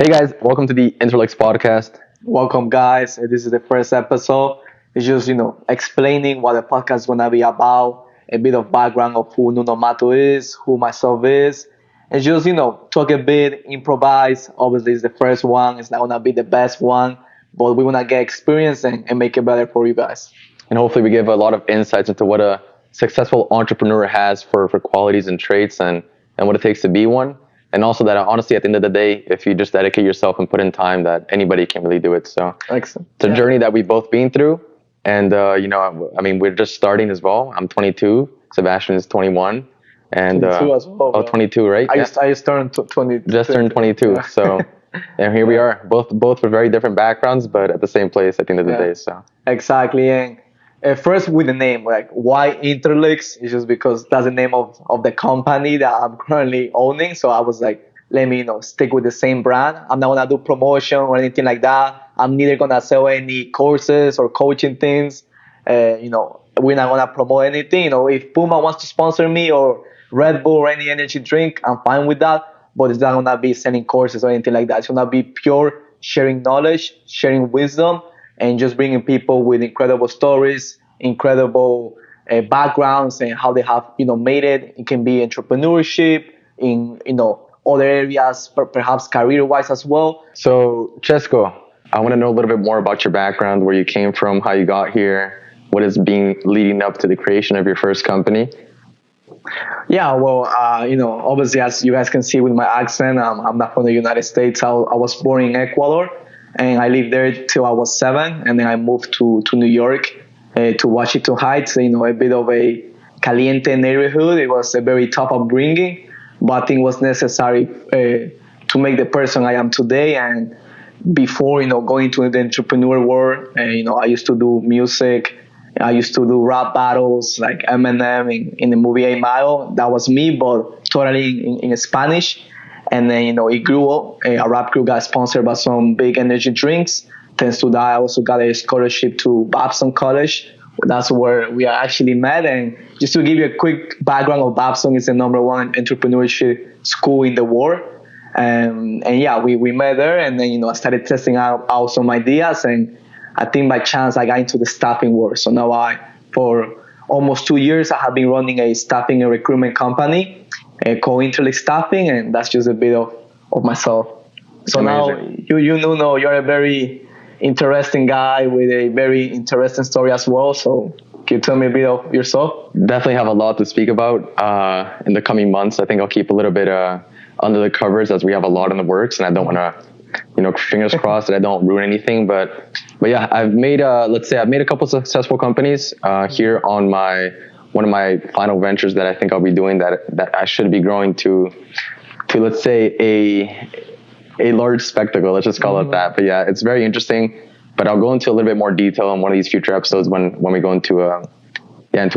Hey guys, welcome to the Interlix podcast. Welcome, guys. This is the first episode. It's just, explaining what the podcast is going to be about, a bit of background of who Nuno Matos is, who myself is. And just, talk a bit, improvise. Obviously, it's the first one. It's not going to be the best one, but we want to get experience and make it better for you guys. And hopefully we give a lot of insights into what a successful entrepreneur has for qualities and traits and what it takes to be one. And also that honestly, at the end of the day, if you just dedicate yourself and put in time, that anybody can really do it. So Excellent. It's a journey that we've both been through. And, we're just starting as well. I'm 22. Sebastian is 21. And 22 as well, 22, right? I just turned 20. Just turned 22. Yeah. So and here we are, both with very different backgrounds, but at the same place at the end of the day. So exactly. And first with the name, like why Interlix? It's just because that's the name of the company that I'm currently owning. So I was like, let me stick with the same brand. I'm not gonna do promotion or anything like that. I'm neither gonna sell any courses or coaching things. We're not gonna promote anything. If Puma wants to sponsor me or Red Bull or any energy drink, I'm fine with that. But it's not gonna be selling courses or anything like that. It's gonna be pure sharing knowledge, sharing wisdom, and just bringing people with incredible stories, incredible backgrounds, and how they have made it. It can be entrepreneurship in other areas, perhaps career-wise as well. So Chesco, I want to know a little bit more about your background, where you came from, how you got here, what has been leading up to the creation of your first company. Yeah, well, obviously, as you guys can see with my accent, I'm not from the United States. I was born in Ecuador, and I lived there till I was 7, and then I moved to New York, to Washington Heights. A bit of a caliente neighborhood. It was a very tough upbringing, but I think it was necessary to make the person I am today. And before, going to the entrepreneur world, I used to do music. I used to do rap battles like Eminem in the movie A Mile. That was me, but totally in Spanish. And then, it grew up. A rap crew got sponsored by some big energy drinks. Thanks to that, I also got a scholarship to Babson College. That's where we are actually met. And just to give you a quick background of Babson, it's the #1 entrepreneurship school in the world. And yeah, we met there. And then, I started testing out some ideas. And I think by chance I got into the staffing world. So now for almost 2 years, I have been running a staffing and recruitment company called Interlix Staffing, and that's just a bit of myself. So amazing. Now you know you're a very interesting guy with a very interesting story as well. So can you tell me a bit of yourself? Definitely have a lot to speak about in the coming months. I think I'll keep a little bit under the covers, as we have a lot in the works, and I don't want to, fingers crossed that I don't ruin anything. But yeah, I've made a couple successful companies here on one of my final ventures that I think I'll be doing that I should be growing to let's say a large spectacle. Let's just call it that. But yeah, it's very interesting. But I'll go into a little bit more detail on one of these future episodes when we go into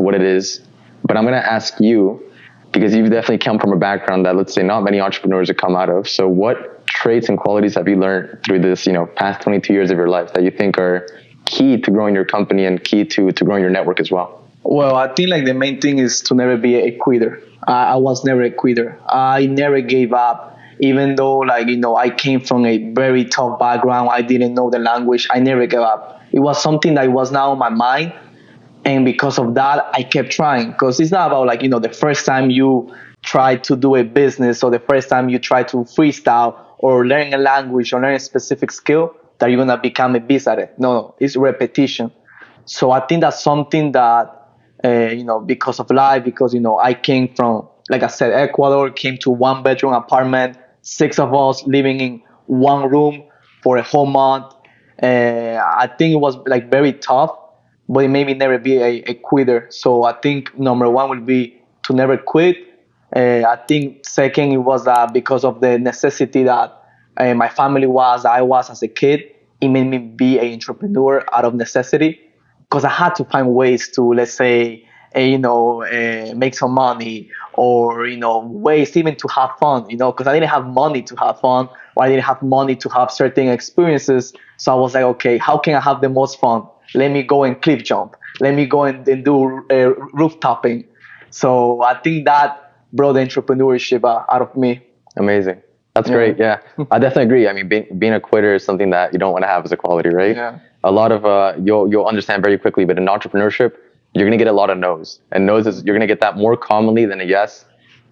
what it is. But I'm gonna ask you, because you've definitely come from a background that, let's say, not many entrepreneurs have come out of. So what traits and qualities have you learned through this, past 22 years of your life that you think are key to growing your company and key to growing your network as well? Well, I think the main thing is to never be a quitter. I was never a quitter. I never gave up, even though I came from a very tough background. I didn't know the language. I never gave up. It was something that was now on my mind. And because of that, I kept trying, because it's not about the first time you try to do a business or the first time you try to freestyle or learn a language or learn a specific skill that you're going to become a beast at it. No, it's repetition. So I think that's something that, because of life, because, I came from, like I said, Ecuador, came to 1-bedroom apartment, 6 of us living in one room for a whole month. I think it was very tough. But it made me never be a quitter. So I think #1 would be to never quit. I think second, it was because of the necessity that my family I was as a kid. It made me be an entrepreneur out of necessity, because I had to find ways to, let's say, make some money, or ways even to have fun. Because I didn't have money to have fun, or I didn't have money to have certain experiences. So I was like, okay, how can I have the most fun? Let me go and cliff jump. Let me go and do rooftopping. So I think that brought the entrepreneurship out of me. Amazing. That's great. Yeah, I definitely agree. I mean, being a quitter is something that you don't want to have as a quality, right? Yeah. A lot of you'll understand very quickly, but in entrepreneurship, you're gonna get a lot of no's, and no's is you're gonna get that more commonly than a yes.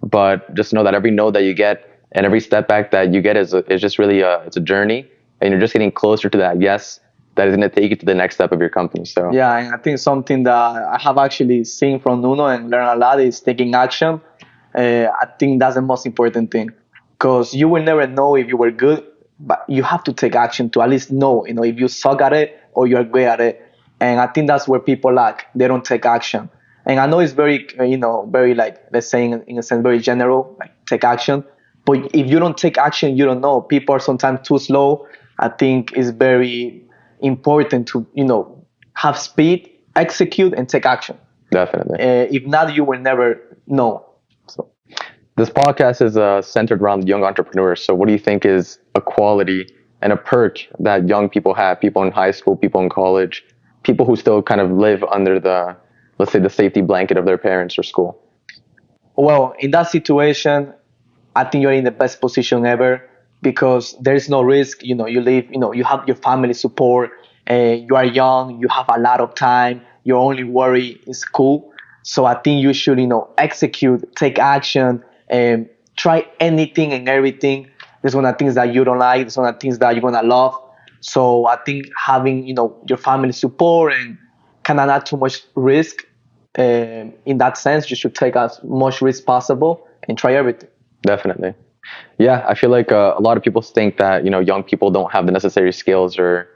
But just know that every no that you get and every step back that you get is just really it's a journey, and you're just getting closer to that yes that is gonna take you to the next step of your company. So Yeah, and I think something that I have actually seen from Nuno and learned a lot is taking action. I think that's the most important thing, because you will never know if you were good, but you have to take action to at least know, if you suck at it or you're great at it. And I think that's where people lack. They don't take action. And I know it's very, very like, let's say in a sense, very general, like take action. But if you don't take action, you don't know. People are sometimes too slow. I think it's very important to, have speed, execute, and take action. definitely. If not, you will never know. So This podcast is centered around young entrepreneurs. So, what do you think is a quality and a perk that young people have? People in high school, people in college, people who still kind of live under let's say, the safety blanket of their parents or school. well, in that situation, I think you're in the best position ever, because there's no risk. You live, you have your family support. You are young. You have a lot of time. Your only worry is school. So I think you should, execute, take action, and try anything and everything. There's one of the things that you don't like. There's one of the things that you're gonna love. So I think having, your family support and kind of not too much risk. In that sense, you should take as much risk possible and try everything. Definitely. Yeah, I feel like a lot of people think that young people don't have the necessary skills or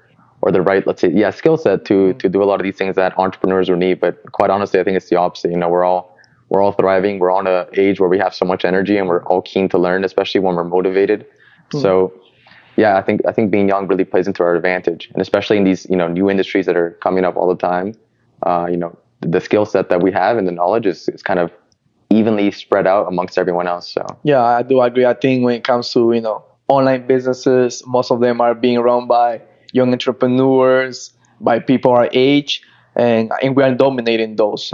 the right, let's say, skill set to do a lot of these things that entrepreneurs will need. But quite honestly, I think it's the opposite. We're all thriving. We're on an age where we have so much energy and we're all keen to learn, especially when we're motivated. So yeah, I think being young really plays into our advantage, and especially in these new industries that are coming up all the time. The skill set that we have and the knowledge is kind of evenly spread out amongst everyone else. So Yeah, I do agree. I think when it comes to, online businesses, most of them are being run by young entrepreneurs, by people our age, and we are dominating those.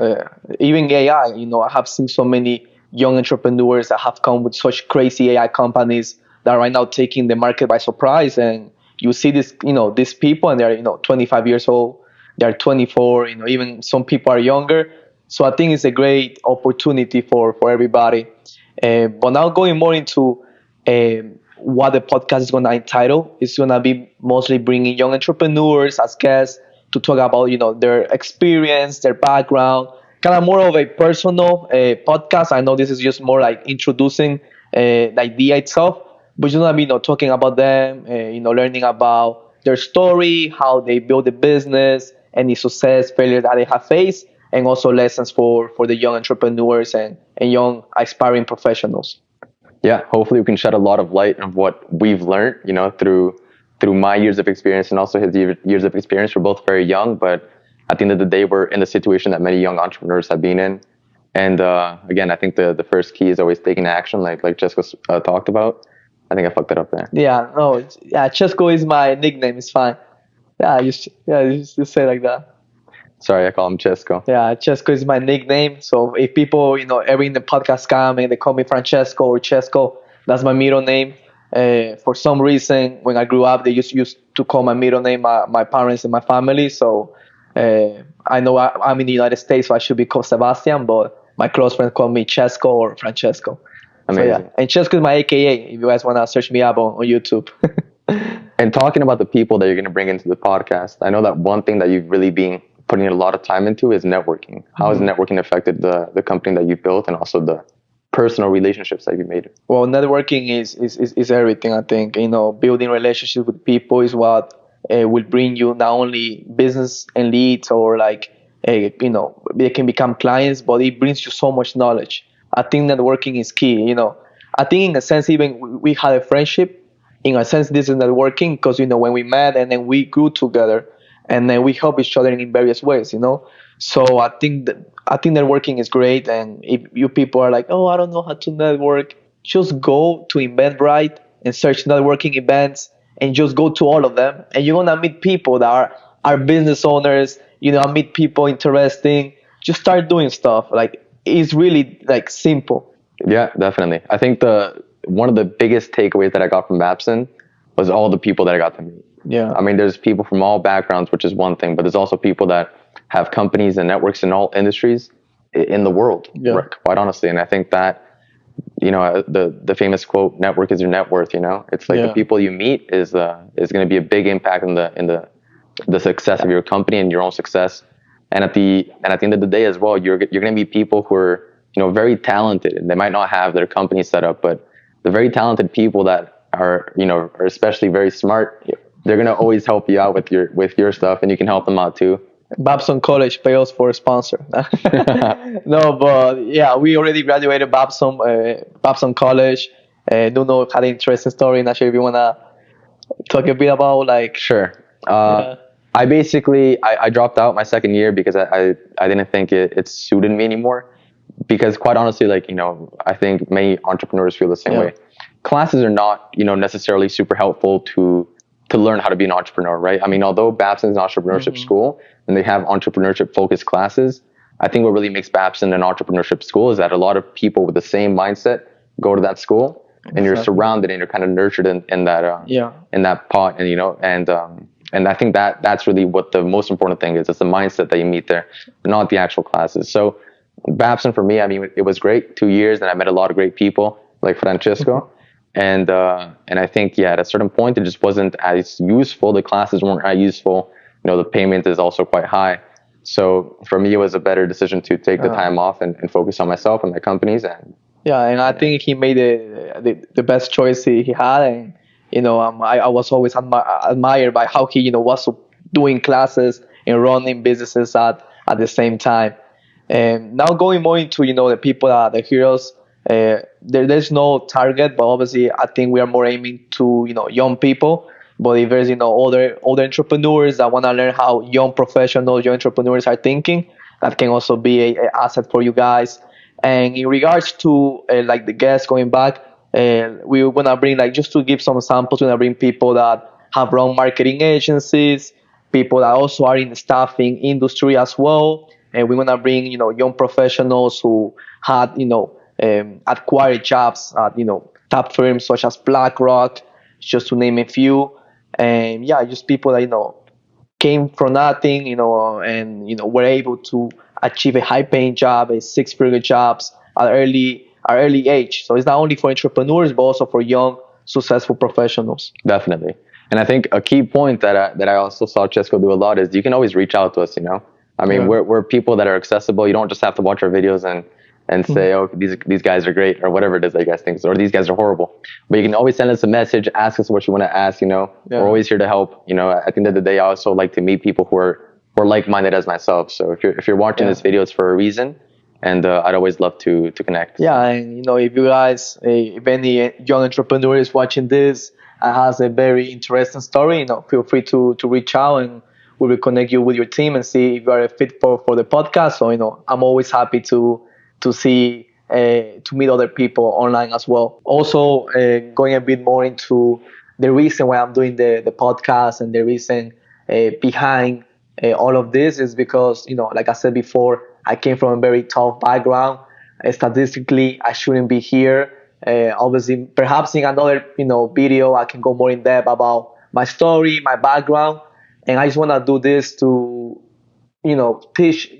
Even AI, I have seen so many young entrepreneurs that have come with such crazy AI companies that are right now taking the market by surprise. And you see this, these people, and they're, 25 years old, they're 24, even some people are younger. So I think it's a great opportunity for everybody. But now going more into what the podcast is going to entitle, it's going to be mostly bringing young entrepreneurs as guests to talk about, their experience, their background, kind of more of a personal podcast. I know this is just more like introducing the idea itself, but you're going to be, talking about them, learning about their story, how they build the business, any success, failure that they have faced, and also lessons for the young entrepreneurs and young aspiring professionals. yeah, hopefully we can shed a lot of light on what we've learned, through my years of experience and also his years of experience. We're both very young, but at the end of the day, we're in the situation that many young entrepreneurs have been in. And again, I think the first key is always taking action, like Jessica talked about. I think I fucked it up there. Yeah, no, Chesco is my nickname. It's fine. Yeah, you just say like that. Sorry, I call him Chesco. Yeah, Chesco is my nickname. So if people, ever in the podcast come and they call me Francesco or Chesco, that's my middle name. For some reason, when I grew up, they used to call my middle name my parents and my family. So I know I'm in the United States, so I should be called Sebastian, but my close friends call me Chesco or Francesco. Amazing. So, yeah. And Chesco is my AKA if you guys want to search me up on YouTube. And talking about the people that you're going to bring into the podcast, I know that one thing that you've really been putting a lot of time into is networking. How has networking affected the company that you built and also the personal relationships that you made? Well, networking is everything, I think. Building relationships with people is what will bring you not only business and leads or they can become clients, but it brings you so much knowledge. I think networking is key. I think in a sense, even we had a friendship. In a sense, this is networking because, when we met and then we grew together and then we help each other in various ways, So I think networking is great. And if you people are like, oh, I don't know how to network, just go to Eventbrite and search networking events and just go to all of them. And you're going to meet people that are business owners, meet people interesting. Just start doing stuff. It's really simple. Yeah, definitely. I think one of the biggest takeaways that I got from Babson was all the people that I got to meet. Yeah. I mean, there's people from all backgrounds, which is one thing, but there's also people that have companies and networks in all industries in the world, quite honestly. And I think that, the famous quote, "Network is your net worth." It's like the people you meet is going to be a big impact in the success of your company and your own success. And at the end of the day as well, you're going to meet people who are, very talented, and they might not have their company set up, but the very talented people that are especially very smart, they're going to always help you out with your stuff, and you can help them out too. Babson College pay us for a sponsor. No, but yeah, we already graduated Babson College. Nuno had an interesting story. Not sure if you wanna talk a bit about Sure. I basically I dropped out my second year because I didn't think it suited me anymore. Because quite honestly, I think many entrepreneurs feel the same way. Classes are not necessarily super helpful to learn how to be an entrepreneur, right? I mean, although Babson is an entrepreneurship school and they have entrepreneurship focused classes, I think what really makes Babson an entrepreneurship school is that a lot of people with the same mindset go to that school, and you're surrounded and you're kind of nurtured in that pot, and I think that's really what the most important thing is. It's the mindset that you meet there, not the actual classes. So Babson for me, I mean, it was great, 2 years, and I met a lot of great people like Francisco. And I think, at a certain point, it just wasn't as useful. The classes weren't as useful. The payment is also quite high. So for me, it was a better decision to take the time off and focus on myself and my companies. And I think he made the best choice he had. And, I was always admired by how he, was doing classes and running businesses at the same time. And now going more into, the people that are the heroes, there's no target, but obviously I think we are more aiming to young people. But if there's older entrepreneurs that want to learn how young professionals, young entrepreneurs are thinking, that can also be a asset for you guys. And in regards to the guests going back, we want to bring just to give some samples, we're gonna bring people that have run marketing agencies, people that also are in the staffing industry as well, and we want to bring young professionals who had acquired jobs at top firms such as BlackRock, just to name a few. And just people that came from nothing, and were able to achieve a high-paying job, a six-figure jobs at early age. So it's not only for entrepreneurs, but also for young, successful professionals. Definitely. And I think a key point that I also saw Chesco do a lot is you can always reach out to us. I mean, we're people that are accessible. You don't just have to watch our videos and say, oh, these guys are great, or whatever it is that you guys think, or these guys are horrible. But you can always send us a message, ask us what you want to ask. We're always here to help. At the end of the day, I also like to meet people who are like-minded as myself. So if you're watching this video, it's for a reason, and I'd always love to connect. Yeah, and if you guys, if any young entrepreneur is watching this and has a very interesting story, feel free to reach out, and we will connect you with your team and see if you are a fit for the podcast. So I'm always happy to see to meet other people online as well. Also, going a bit more into the reason why I'm doing the podcast, and the reason behind all of this is because like I said before, I came from a very tough background. Statistically, I shouldn't be here. Obviously, perhaps in another video, I can go more in depth about my story, my background, and I just want to do this to not teach,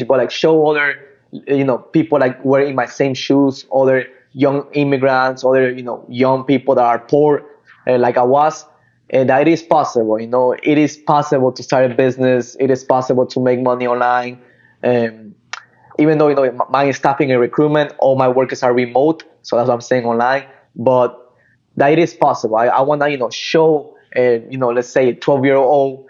but show other people were in my same shoes, other young immigrants, other young people that are poor like I was, and that it is possible. It is possible to start a business. It is possible to make money online. Even though my staffing and recruitment, all my workers are remote, so that's what I'm saying online. But that it is possible. I want to show let's say a 12-year-old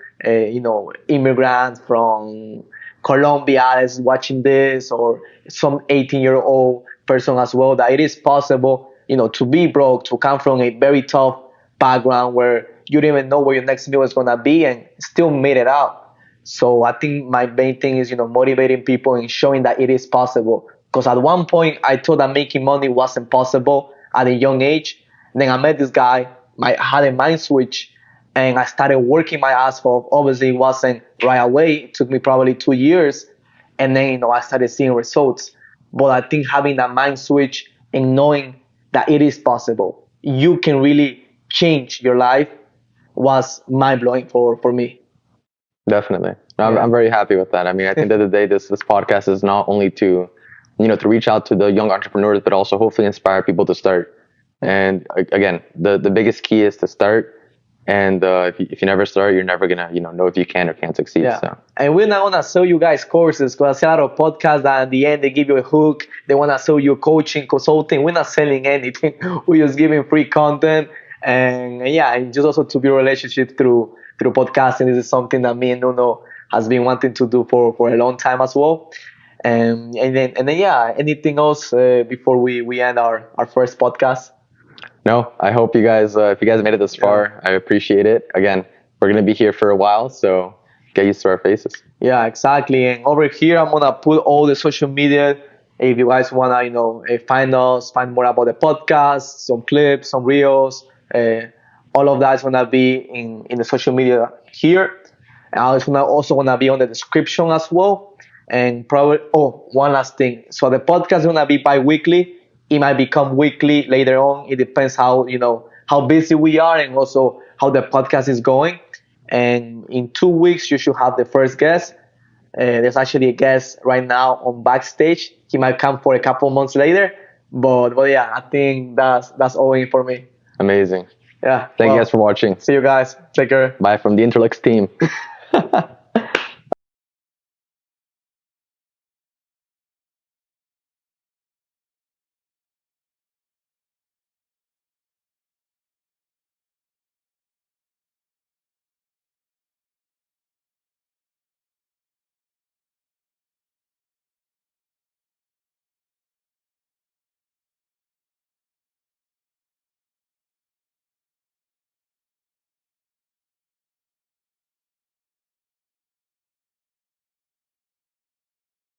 immigrant from Colombia is watching this, or some 18-year-old person as well, that it is possible to be broke, to come from a very tough background where you don't even know where your next meal is going to be, and still made it out. So I think my main thing is motivating people and showing that it is possible. Because at one point I thought that making money wasn't possible at a young age. Then I met this guy, I had a mind switch, and I started working my ass off. Obviously, it wasn't right away. It took me probably 2 years. And then, I started seeing results. But I think having that mind switch and knowing that it is possible. You can really change your life was mind-blowing for me. Definitely. I'm very happy with that. I mean, I think that the day this podcast is not only to, to reach out to the young entrepreneurs, but also hopefully inspire people to start. And again, the biggest key is to start. And if you never start, you're never gonna know if you can or can't succeed. Yeah. So. And we're not gonna sell you guys courses, because I see a lot of podcasts that at the end they give you a hook. They wanna sell you coaching, consulting. We're not selling anything. We're just giving free content. And just also to build relationships through podcasting. This is something that me and Nuno has been wanting to do for a long time as well. And then anything else before we end our first podcast? No, I hope you guys, if you guys made it this far, I appreciate it. Again, we're going to be here for a while, so get used to our faces. Yeah, exactly. And over here, I'm going to put all the social media. If you guys want to, find us, find more about the podcast, some clips, some reels, all of that is going to be in the social media here. And it's also going to be on the description as well. And probably, one last thing. So the podcast is going to be bi-weekly. It might become weekly later on. It depends how busy we are and also how the podcast is going. And in 2 weeks, you should have the first guest. There's actually a guest right now on backstage. He might come for a couple months later. But I think that's all in for me. Amazing. Yeah. Thank you guys for watching. See you guys. Take care. Bye from the Interlix team.